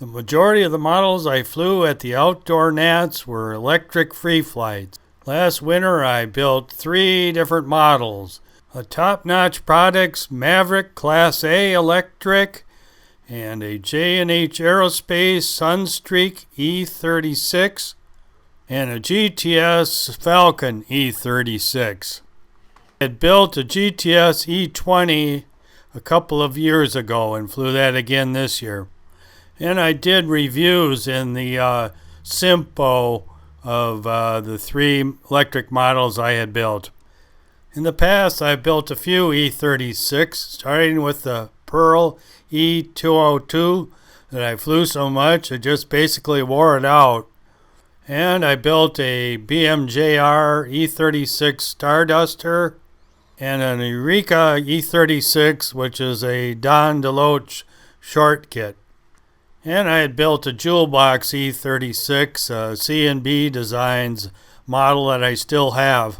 The majority of the models I flew at the outdoor Nats were electric free flights. Last winter I built 3 different models. A top-notch Products Maverick Class A electric and a J&H Aerospace Sunstreak E36 and a GTS Falcon E36. I had built a GTS E20 a couple of years ago and flew that again this year. And I did reviews in the Simpo of the 3 electric models I had built. In the past, I've built a few E36, starting with the Pearl E202 that I flew so much I just basically wore it out. And I built a BMJR E36 Starduster and an Eureka E36, which is a Don DeLoach short kit. And I had built a Jewel Box E36 C&B Designs model that I still have.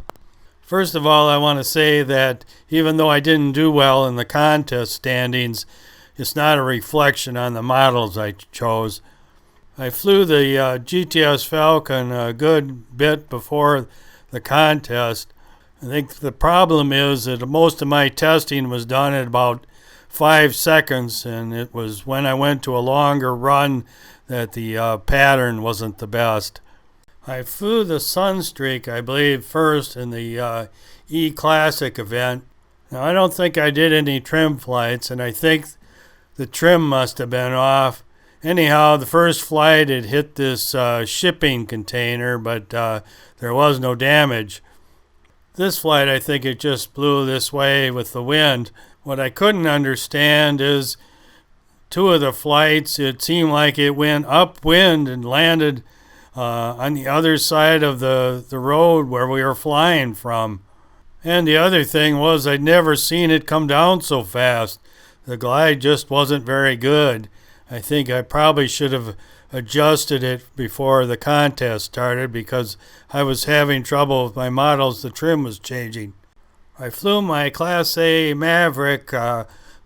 First of all, I want to say that even though I didn't do well in the contest standings, it's not a reflection on the models I chose. I flew the GTS Falcon a good bit before the contest. I think the problem is that most of my testing was done at about 5 seconds, and it was when I went to a longer run that the pattern wasn't the best. I flew the Sunstreak, I believe, first in the E-Classic event. Now, I don't think I did any trim flights, and I think the trim must have been off. Anyhow, the first flight it hit this shipping container, but there was no damage. This flight, I think it just blew this way with the wind. What I couldn't understand is 2 of the flights, it seemed like it went upwind and landed on the other side of the road where we were flying from. And the other thing was I'd never seen it come down so fast. The glide just wasn't very good. I think I probably should have adjusted it before the contest started because I was having trouble with my models. The trim was changing. I flew my Class A Maverick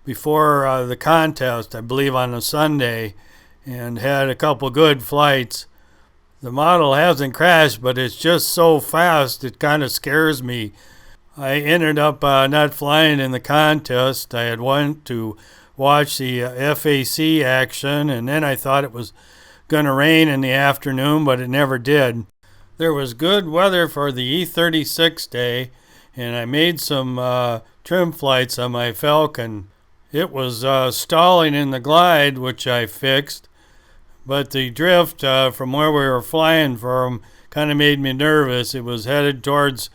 before the contest, I believe on a Sunday, and had a couple good flights. The model hasn't crashed, but it's just so fast it kind of scares me. I ended up not flying in the contest. I had went to watch the FAC action, and then I thought it was going to rain in the afternoon, but it never did. There was good weather for the E36 day, and I made some trim flights on my Falcon. It was stalling in the glide, which I fixed, but the drift from where we were flying from kind of made me nervous. It was headed towards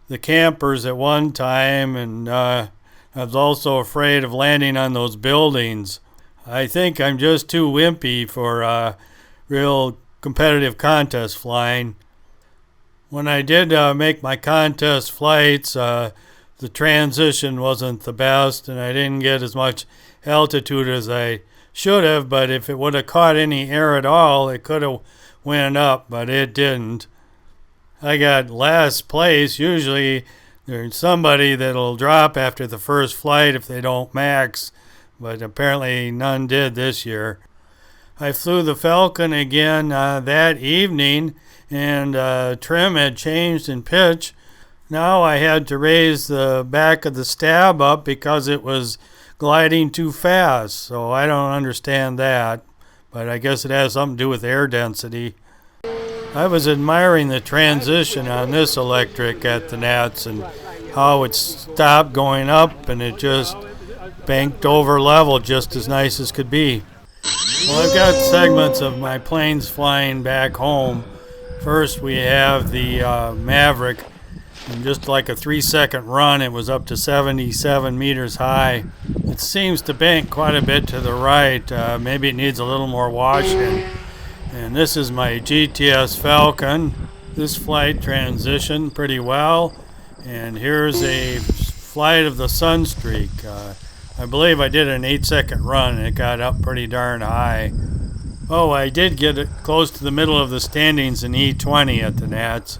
the campers at one time, and I was also afraid of landing on those buildings. I think I'm just too wimpy for real competitive contest flying. When I did make my contest flights, the transition wasn't the best, and I didn't get as much altitude as I should have, but if it would have caught any air at all, it could have went up, but it didn't. I got last place. Usually there's somebody that'll drop after the first flight if they don't max, but apparently none did this year. I flew the Falcon again that evening, and trim had changed in pitch. Now I had to raise the back of the stab up because it was gliding too fast, so I don't understand that, but I guess it has something to do with air density. I was admiring the transition on this electric at the Nats and how it stopped going up and it just banked over level just as nice as could be. Well, I've got segments of my planes flying back home. First we have the Maverick. In just like a 3-second run, it was up to 77 meters high. It seems to bank quite a bit to the right. Maybe it needs a little more washing. And this is my GTS Falcon. This flight transitioned pretty well. And here's a flight of the Sunstreak. I believe I did an 8-second run and it got up pretty darn high. Oh, I did get it close to the middle of the standings in E20 at the Nats.